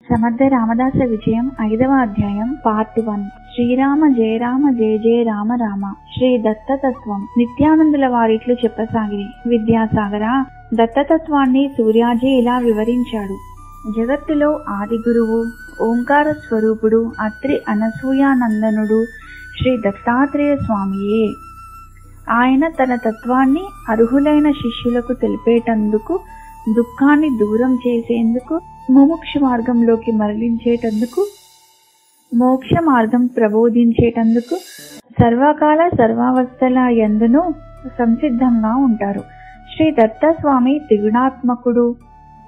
సమర్థ రామదాస విజయం 5వ అధ్యాయం పార్ట్ 1. శ్రీరామ జయ రామ జయ జయ రామ రామ. శ్రీ దత్తతత్వం. నిత్యానందుల వారిట్లు చెప్పసాగిరి. విద్యాసాగర, దత్తతత్వాన్ని సూర్యాజీ ఇలా వివరించాడు. జగత్తులో ఆది గురువు ఓంకార స్వరూపుడు అత్రి అనసూయానందనుడు శ్రీ దత్తాత్రేయ స్వామియే. ఆయన తన తత్వాన్ని అర్హులైన శిష్యులకు తెలిపేటందుకు, దుఃఖాన్ని దూరం చేసేందుకు, ముముక్ష మార్గంలోకి మరలించేటందుకు, మోక్ష మార్గం ప్రబోధించేటందుకు సర్వకాల సర్వావస్థల యందును సంసిద్ధంగా ఉంటారు. శ్రీ దత్తస్వామి త్రిగుణాత్మకుడు,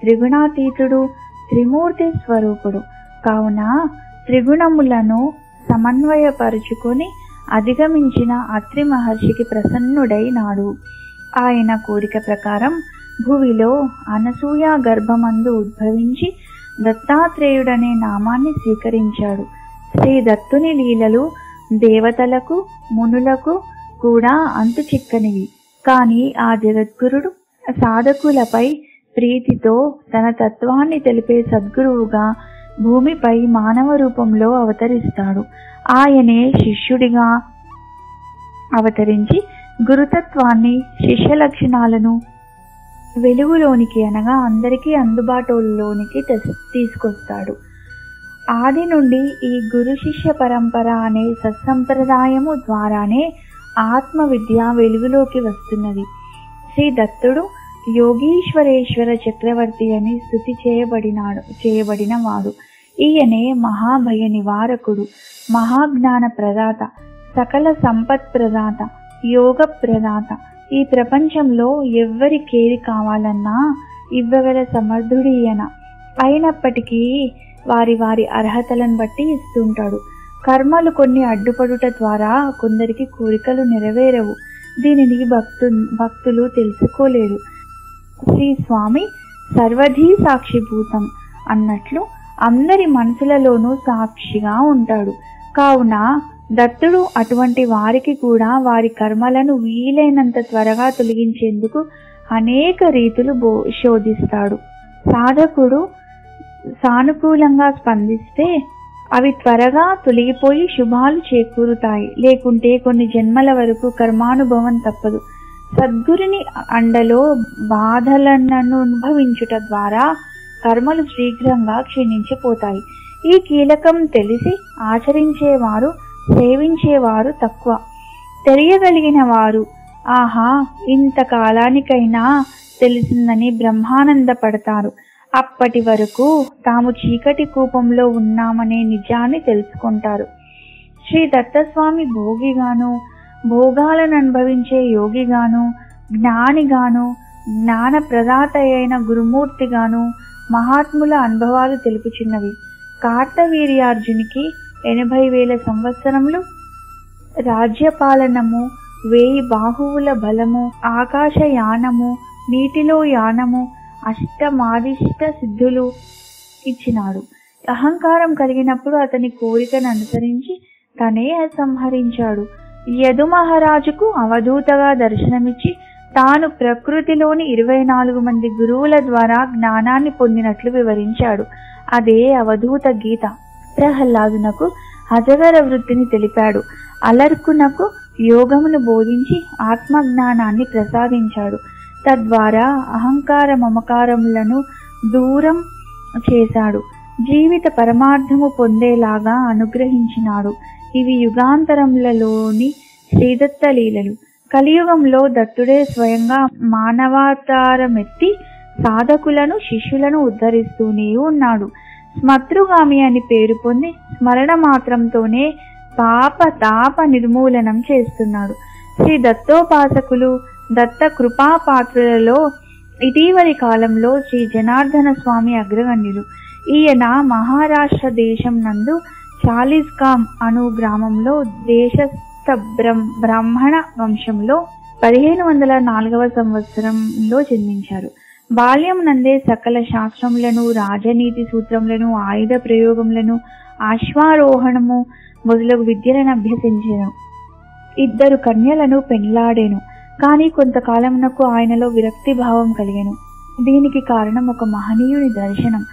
త్రిగుణాతీతుడు, త్రిమూర్తి స్వరూపుడు కావున త్రిగుణములను సమన్వయపరుచుకొని అధిగమించిన అత్రి మహర్షికి ప్రసన్నుడైనాడు. ఆయన కోరిక ప్రకారం భువిలో అనసూయ గర్భమందు ఉద్భవించి దత్తాత్రేయుడనే నామాన్ని స్వీకరించాడు. శ్రీ దత్తుని లీలలు దేవతలకు, మునులకు కూడా అంతు చిక్కనివి. కాని ఆ జగద్గురుడు సాధకులపై ప్రీతితో తన తత్వాన్ని తెలిపే సద్గురువుగా భూమిపై మానవ రూపంలో అవతరిస్తాడు. ఆయనే శిష్యుడిగా అవతరించి గురుతత్వాన్ని, శిష్య లక్షణాలను వెలుగులోనికి అనగా అందరికీ అందుబాటులోనికి తీసుకొస్తాడు. ఆది నుండి ఈ గురు శిష్య పరంపర అనే సత్సంప్రదాయము ద్వారానే ఆత్మ విద్య వెలుగులోకి వస్తున్నది. శ్రీ దత్తుడు యోగీశ్వరేశ్వర చక్రవర్తి అని స్తుతి చేయబడిన వాడు. ఈయనే మహాభయ నివారకుడు, మహాజ్ఞాన ప్రదాత, సకల సంపత్ ప్రదాత, యోగ ప్రదాత. ఈ ప్రపంచంలో ఎవ్వరికేది కావాలన్నా ఇవ్వగల సమర్థుడు ఈయన. అయినప్పటికీ వారి వారి అర్హతలను బట్టి ఇస్తుంటాడు. కర్మలు కొన్ని అడ్డుపడుట ద్వారా కొందరికి కోరికలు నెరవేరవు. దీనిని భక్తులు తెలుసుకోలేరు. శ్రీ స్వామి సర్వధీ సాక్షిభూతం అన్నట్లు అందరి మనసులలోనూ సాక్షిగా ఉంటాడు. కావున దత్తుడు అటువంటి వారికి కూడా వారి కర్మలను వీలైనంత త్వరగా తొలగించేందుకు అనేక రీతులు శోధిస్తాడు. సాధకుడు సానుకూలంగా స్పందిస్తే అవి త్వరగా తొలగిపోయి శుభాలు చేకూరుతాయి. లేకుంటే కొన్ని జన్మల వరకు కర్మానుభవం తప్పదు. సద్గురుని అండలో బాధలను అనుభవించుట ద్వారా కర్మలు శీఘ్రంగా క్షీణించిపోతాయి. ఈ కీలకం తెలిసి ఆచరించేవారు, సేవించేవారు తక్కువ. తెలియగలిగిన వారు ఆహా ఇంతకాలానికైనా తెలిసిందని బ్రహ్మానందపడతారు. అప్పటి వరకు తాము చీకటి కూపంలో ఉన్నామనే నిజాన్ని తెలుసుకుంటారు. శ్రీ దత్తస్వామి భోగిగాను, భోగాలను అనుభవించే యోగిగాను, జ్ఞానిగాను, జ్ఞాన ప్రదాత అయిన గురుమూర్తిగాను మహాత్ముల అనుభవాలు తెలుపుచున్నవి. కార్తవీర్యార్జునికి 80,000 సంవత్సరములు రాజ్యపాలనము, 1000 బాహువుల బలము, ఆకాశయానము, నీటిలో యానము, అష్టమాదిష్ట సిద్ధులు ఇచ్చినాడు. అహంకారం కలిగినప్పుడు అతని కోరికను అనుసరించి తనే సంహరించాడు. యదు మహారాజుకు అవధూతగా దర్శనమిచ్చి తాను ప్రకృతిలోని 24 మంది గురువుల ద్వారా జ్ఞానాన్ని పొందినట్లు వివరించాడు. అదే అవధూత గీత. ప్రహ్లాదునకు అజగర వృత్తిని తెలిపాడు. అలర్కునకు యోగమును బోధించి ఆత్మజ్ఞానాన్ని ప్రసాదించాడు. తద్వారా అహంకార మమకారములను దూరం చేశాడు. జీవిత పరమార్థము పొందేలాగా అనుగ్రహించినాడు. ఇవి యుగాంతరములలోని శ్రీదత్త లీలలు. కలియుగంలో దత్తుడే స్వయంగా మానవావతారమెత్తి సాధకులను, శిష్యులను ఉద్ధరిస్తూనే ఉన్నాడు. స్మతృగామి అని పేరు పొంది స్మరణ మాత్రంతోనే పాప తాప నిర్మూలనం చేస్తున్నాడు. శ్రీ దత్తోపాసకులు, దత్త కృపాపాత్రులలో ఇటీవలి కాలంలో శ్రీ జనార్దన స్వామి అగ్రగణ్యులు. ఈయన మహారాష్ట్ర దేశం నందు చాలిస్గామ్ అను గ్రామంలో దేశస్థ బ్రాహ్మణ వంశంలో 1504వ సంవత్సరంలో జన్మించారు. బాల్యం నందే సకల శాస్త్రములను, రాజనీతి సూత్రములను, ఆయుధ ప్రయోగములను, అశ్వారోహణము మొదలగు విద్యలను అభ్యసించెను. 2 కన్యలను పెళ్లాడెను. కానీ కొంతకాలమునకు ఆయనలో విరక్తి భావం కలిగెను. దీనికి కారణం ఒక మహనీయుని దర్శనం.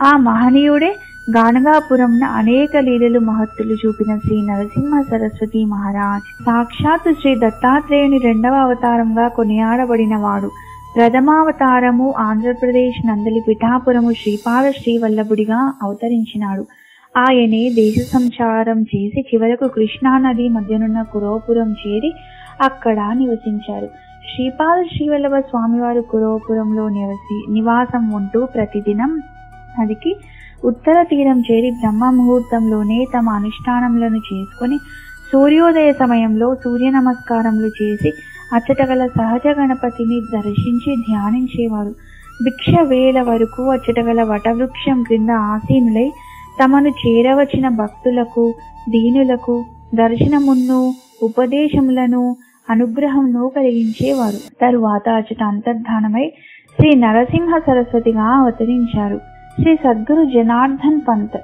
ఆ మహనీయుడే గానగాపురంన అనేక లీలలు మహత్తులు చూపిన శ్రీ నరసింహ సరస్వతి మహారాజ్ సాక్షాత్తు శ్రీ దత్తాత్రేయుని 2వ అవతారంగా కొనియాడబడినవాడు. ప్రథమావతారము ఆంధ్రప్రదేశ్ నందలి పిఠాపురము శ్రీపాద శ్రీవల్లభుడిగా అవతరించినాడు. ఆయనే దేశ సంచారం చేసి చివరకు కృష్ణానది మధ్యనున్న కురోపురం చేరి అక్కడ నివసించారు. శ్రీపాద శ్రీవల్లభ స్వామివారు కురోపురంలో నివాసం ఉంటూ ప్రతిదినం నదికి ఉత్తర తీరం చేరి బ్రహ్మ ముహూర్తంలోనే తమ అనుష్ఠానములను చేసుకుని సూర్యోదయ సమయంలో సూర్య నమస్కారములు చేసి అచ్చట గల సహజ గణపతిని దర్శించి ధ్యానించేవారు. భిక్ష వేల వరకు అచ్చట గల వటవృక్షం క్రింద ఆసీనులై తమను చేరవచ్చిన భక్తులకు దీనులకు దర్శనమును ఉపదేశములను అనుగ్రహమును కలిగించేవారు. తరువాత అచ్చట అంతర్ధానమై శ్రీ నరసింహ సరస్వతిగా అవతరించారు. శ్రీ సద్గురు జనార్దన్ పంత్.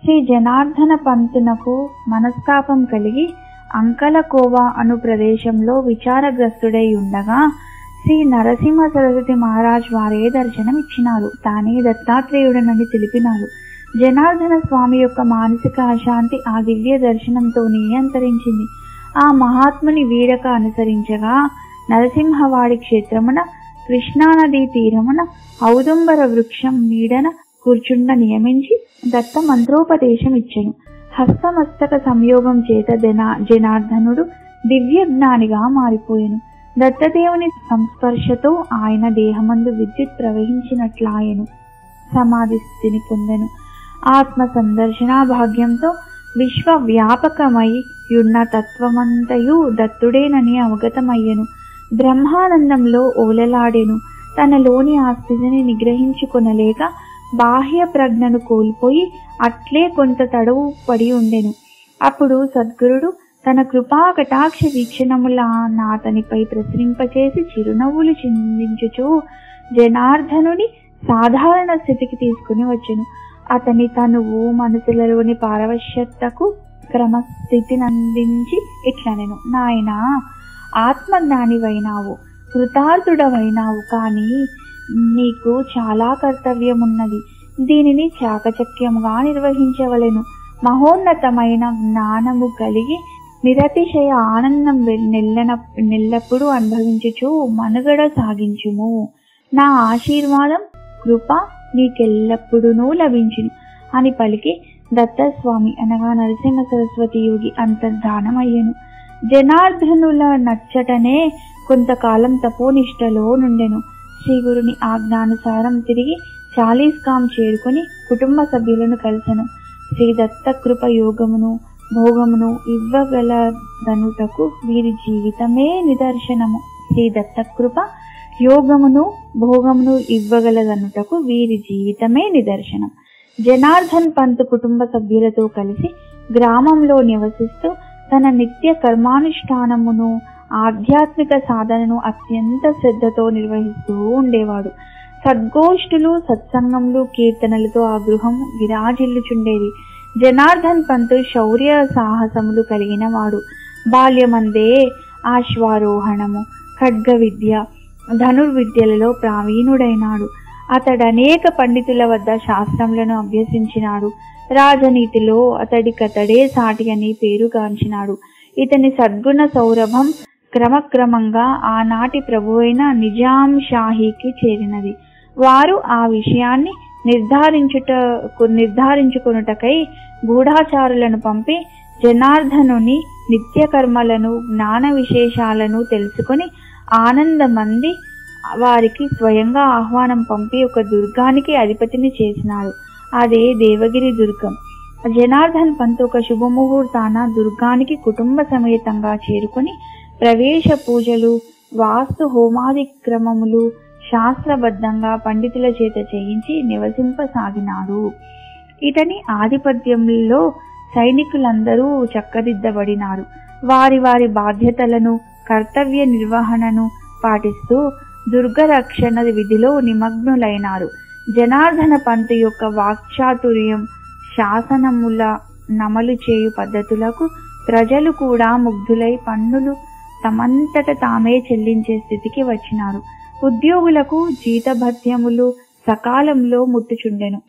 శ్రీ జనార్దన పంతునకు మనస్తాపం కలిగి అంకలకోవా అను ప్రదేశంలో విచారగ్రస్తుడై ఉండగా శ్రీ నరసింహ సరస్వతి మహారాజ్ వారే దర్శనమిచ్చినారు. తానే దత్తాత్రేయుడనని తెలిపినారు. జనార్దన స్వామి యొక్క మానసిక అశాంతి ఆ దివ్య దర్శనంతోనే అంతరించింది. ఆ మహాత్ముని వీడక అనుసరించగా నరసింహవాడి క్షేత్రమున కృష్ణానదీ తీరమున ఔదుంబర వృక్షం నీడన కూర్చుండ నియమించి దత్త మంత్రోపదేశం ఇచ్చెను. హస్తమస్తక సంయోగం చేత జనార్దనుడు దివ్య జ్ఞానిగా మారిపోయెను. దత్తదేవుని సంస్పర్శతో ఆయన దేహమందు విద్యుత్ ప్రవహించినట్లాయెను. సమాధి స్థితిని పొందెను. ఆత్మ సందర్శన భాగ్యంతో విశ్వవ్యాపకమై యున్న తత్వమంతయు దత్తుడేనని అవగతమయ్యెను. బ్రహ్మానందంలో ఓలలాడెను. తనలోని ఆ స్థితిని నిగ్రహించుకొనలేక బాహ్య ప్రజ్ఞను కోల్పోయి అట్లే కొంత తడవు పడి ఉండెను. అప్పుడు సద్గురుడు తన కృపా కటాక్ష వీక్షణముల నాతనిపై ప్రసరింపచేసి చిరునవ్వులు చిందించుచూ జనార్దనుని సాధారణ స్థితికి తీసుకుని వచ్చెను. అతని తనువు మనసులలోని పారవశ్యతకు క్రమస్థితినందించి ఇట్లనెను. నాయనా, ఆత్మజ్ఞానివైనావు, కృతార్థుడవైనావు, కానీ నీకు చాలా కర్తవ్యమున్నది. దీనిని చాకచక్యముగా నిర్వహించవలెను. మహోన్నతమైన జ్ఞానము కలిగి నిరతిశయ ఆనందం నెల్లప్పుడూ అనుభవించుచు మనుగడ సాగించుము. నా ఆశీర్వాదం కృప నీకెల్లప్పుడూ లభించును అని పలికి దత్తస్వామి అనగా నరసింహ సరస్వతి యోగి అంతర్ధానమయ్యను. జనార్దనుల నచ్చటనే కొంతకాలం తపోనిష్టలో నుండెను. శ్రీగురుని ఆజ్ఞానుసారం తిరిగి చాలీస్గాం చేరుకుని కుటుంబ సభ్యులను కలిసెను. శ్రీ దత్త కృప యోగమును భోగమును ఇవ్వగలదనుటకు వీరి జీవితమే నిదర్శనము. శ్రీ దత్త కృప యోగమును భోగమును ఇవ్వగలదనుటకు వీరి జీవితమే నిదర్శనం. జనార్దన్ పంత్ కుటుంబ సభ్యులతో కలిసి గ్రామంలో నివసిస్తూ తన నిత్య కర్మానుష్ఠానమును ఆధ్యాత్మిక సాధనను అత్యంత శ్రద్ధతో నిర్వహిస్తూ ఉండేవాడు. సద్గోష్ఠులు సత్సంగములు కీర్తనలతో ఆ గృహం విరాజిల్లుచుండేది. జనార్దన్ పంత్ శౌర్య సాహసములు కలిగిన వాడు. బాల్యమందే ఆశ్వారోహణము, ఖడ్గ విద్య, ధనుర్విద్యలలో ప్రావీణుడైనాడు. అతడనేక పండితుల వద్ద శాస్త్రములను అభ్యసించినాడు. రాజనీతిలో అతడికతడే సాటి అని పేరుగాంచినాడు. ఇతని సద్గుణ సౌరభం క్రమక్రమంగా ఆనాటి ప్రభువైన నిజాం షాహీకి చేరినది. వారు ఆ విషయాన్ని నిర్ధారించుకొనుటకై గూఢాచారులను పంపి జనార్దనుని నిత్య కర్మలను జ్ఞాన విశేషాలను తెలుసుకుని ఆనందమంది వారికి స్వయంగా ఆహ్వానం పంపి ఒక దుర్గానికి అధిపతిని చేసినారు. అదే దేవగిరి దుర్గం. జనార్దన్ పంత్ ఒక శుభముహూర్తాన దుర్గానికి కుటుంబ సమేతంగా చేరుకుని ప్రవేశ పూజలు, వాస్తు హోమాది క్రమములు శాస్త్రబద్ధంగా పండితుల చేత చేయించి నివసింపసాగినాడు. ఇతని ఆధిపత్యంలో సైనికులందరూ చక్కదిద్దబడినారు. వారి వారి బాధ్యతలను కర్తవ్య నిర్వహణను పాటిస్తూ దుర్గరక్షణ విధిలో నిమగ్నులైనారు. జనార్దన పంత్ యొక్క వాక్చాతుర్యం, శాసనముల నమలు చేయు పద్ధతులకు ప్రజలు కూడా ముగ్ధులై పన్నులు తమంతట తామే చెల్లించే స్థితికి వచ్చినారు. ఉద్యోగులకు జీతభత్యములు సకాలంలో ముట్టుచుండెను.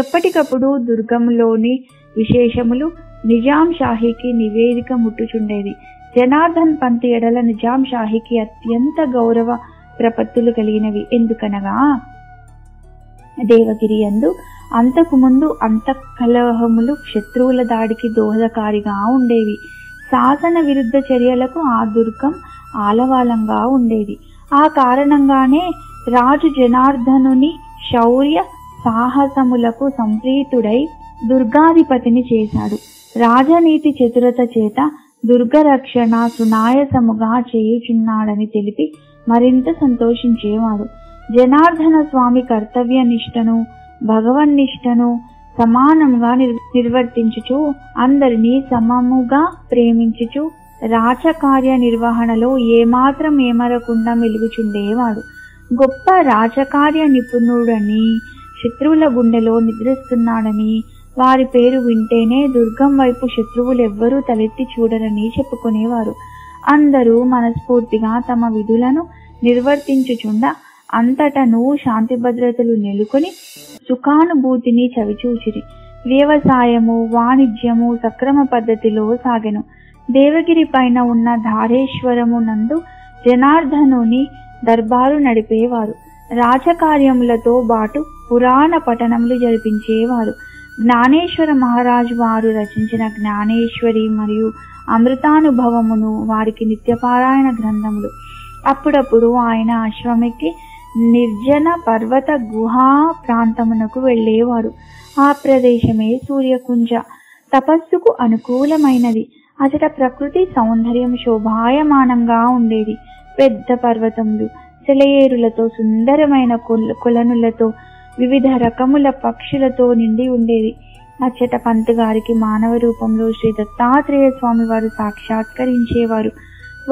ఎప్పటికప్పుడు దుర్గంలోని విశేషములు నిజాం షాహీకి నివేదిక ముట్టుచుండేది. జనార్దన్ పంత్ ఎడల నిజాం షాహీకి అత్యంత గౌరవ ప్రపత్తులు కలిగినవి. ఎందుకనగా దేవగిరి యందు అంతకు ముందు అంతఃకలహములు శత్రువుల దాడికి దోహదకారిగా ఉండేవి. శాసన విరుద్ధ చర్యలకు ఆ దుర్గం ఆలవాలంగా ఉండేది. ఆ కారణంగానే రాజు జనార్దనుని శౌర్య సాహసములకు సంప్రీతుడై దుర్గాధిపతిని చేశాడు. రాజనీతి చతురత చేత దుర్గరక్షణ సునాయసముగా చేయుచున్నాడని తెలిపి మరింత సంతోషించేవాడు. జనార్దన స్వామి కర్తవ్య నిష్టను భగవన్నిష్టను సమానంగా నిర్వర్తించుచు అందరినీ సమముగా ప్రేమించుచు రాజకార్య నిర్వహణలో ఏమాత్రం ఏమరకుండా మెలుగుచుండేవాడు. గొప్ప రాజకార్య నిపుణుడని, శత్రువుల గుండెలో నిద్రిస్తున్నాడని, వారి పేరు వింటేనే దుర్గం వైపు శత్రువులెవ్వరూ తలెత్తి చూడరని చెప్పుకునేవారు. అందరూ మనస్ఫూర్తిగా తమ విధులను నిర్వర్తించుచుండ అంతటను శాంతి భద్రతలు నెలకొని సుఖానుభూతిని చవిచూచిరి. వ్యవసాయము వాణిజ్యము సక్రమ పద్ధతిలో సాగెను. దేవగిరి పైన ఉన్న ధారేశ్వరము నందు జనార్దనుని దర్బారు నడిపేవారు. రాజకార్యములతో బాటు పురాణ పఠనములు జరిపించేవారు. జ్ఞానేశ్వర మహారాజు వారు రచించిన జ్ఞానేశ్వరి మరియు అమృతానుభవమును వారికి నిత్యపారాయణ గ్రంథములు. అప్పుడప్పుడు ఆయన అశ్వమెక్కి నిర్జన పర్వత గుహా ప్రాంతమునకు వెళ్ళేవారు. ఆ ప్రదేశమే సూర్యకుంజ. తపస్సుకు అనుకూలమైనది. అచట ప్రకృతి సౌందర్యం శోభాయమానంగా ఉండేది. పెద్ద పర్వతములు, సెలయేరులతో, సుందరమైన కొలనులతో, వివిధ రకముల పక్షులతో నిండి ఉండేది. అచ్చట పంత్ గారికి మానవ రూపంలో శ్రీ దత్తాత్రేయ స్వామి వారు సాక్షాత్కరించేవారు.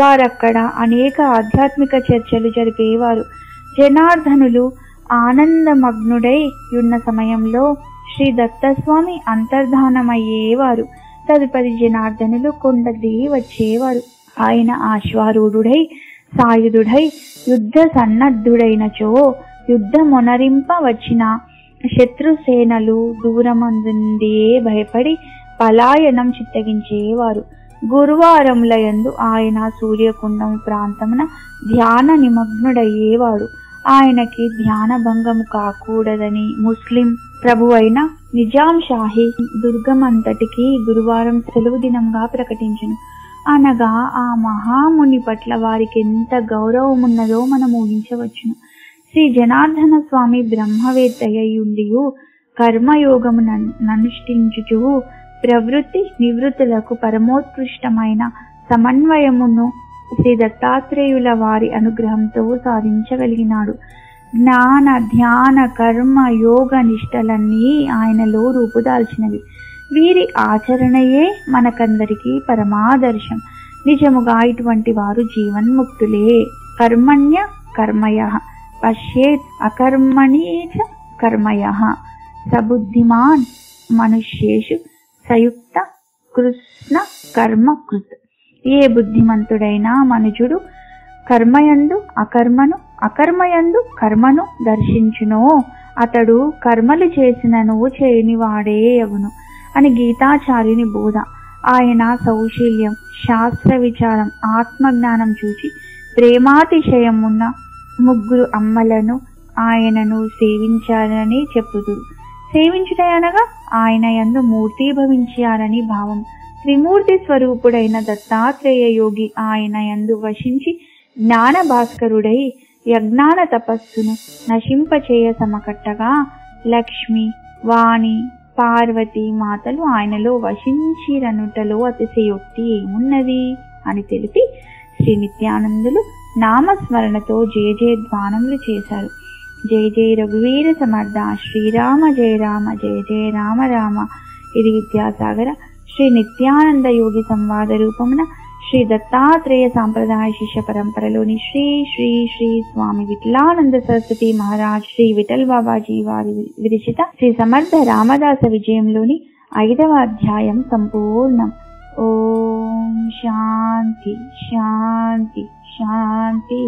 వారక్కడ అనేక ఆధ్యాత్మిక చర్చలు జరిపేవారు. జనార్దనులు ఆనందమగ్నుడై ఉన్న సమయంలో శ్రీ దత్తస్వామి అంతర్ధానమయ్యేవారు. తదుపరి జనార్దనులు కొండ దిగి వచ్చేవారు. ఆయన ఆశ్వారూఢుడై సాయుధుడై యుద్ధ సన్నద్ధుడైనచో యుద్ధమొనరింప వచ్చిన శత్రుసేనలు దూరమందుండియే భయపడి పలాయనం చిత్తగించేవారు. గురువారములయందు ఆయన సూర్యకుండం ప్రాంతమున ధ్యాన నిమగ్నుడయ్యేవాడు. ఆయనకి ధ్యాన భంగము కాకూడదని ముస్లిం ప్రభువైన నిజాం షాహీ దుర్గమంతటికి గురువారం సెలవు దినంగా ప్రకటించును. అనగా ఆ మహాముని పట్ల వారికి ఎంత గౌరవమున్నదో మనం ఊహించవచ్చును. శ్రీ జనార్దన స్వామి బ్రహ్మవేత్తయ్యుండియు కర్మయోగము ననుష్ఠించుచు ప్రవృత్తి నివృత్తులకు పరమోత్కృష్టమైన సమన్వయమును శ్రీ దత్తాత్రేయుల వారి అనుగ్రహంతో సాధించగలిగినాడు. జ్ఞాన ధ్యాన కర్మ యోగ నిష్టలన్నీ ఆయనలో రూపుదాల్చినవి. వీరి ఆచరణయే మనకందరికీ పరమాదర్శం. నిజముగా ఇటువంటి వారు జీవన్ముక్తులే. కర్మణ్య కర్మయః పశ్యేత్ అకర్మణీచ కర్మయః సబుద్ధిమాన్ మనుష్యేషు సయుక్త కృష్ణ కర్మ కృత్. ఏ బుద్ధిమంతుడైనా మనుజుడు కర్మయందు అకర్మను, అకర్మయందు కర్మను దర్శించునో అతడు కర్మలు చేసినను చేయని వాడే అగును అని గీతాచార్యుని బోధ. ఆయన సౌశీల్యం, శాస్త్ర విచారం, ఆత్మజ్ఞానం చూచి ప్రేమాతిశయమున్న ముగ్గురు అమ్మలను ఆయనను సేవించారని చెప్పుదురు. సేవించుట అనగా ఆయన యందు మూర్తీభవించారని భావం. త్రిమూర్తి స్వరూపుడైన దత్తాత్రేయ యోగి ఆయన యందు వశించి జ్ఞాన భాస్కరుడై యజ్ఞాన తపస్సును నశింపచేయ సమకట్టగా లక్ష్మి, వాణి, పార్వతి మాతలు ఆయనలో వశించిరనుటలో అతిశయోక్తి ఏమున్నది అని తెలిపి శ్రీ నిత్యానందులు నామస్మరణతో జయ జయధ్వానములు చేశారు. జయ జయ రఘువీర సమర్థ, శ్రీరామ జయ రామ, జయ జయ రామ రామ. ఇది విద్యాసాగర శ్రీ నిత్యానంద యోగి సంవాద రూపమున శ్రీ దత్తాత్రేయ సాంప్రదాయ శిష్య పరంపరలోని శ్రీ శ్రీ శ్రీ స్వామి విఠలానంద సరస్వతి మహారాజ్ శ్రీ విఠల్ బాబాజీ వారి విరచిత శ్రీ సమర్థ రామదాస విజయంలోని 5వ అధ్యాయం సంపూర్ణం. ఓం శాంతి శాంతి శాంతి.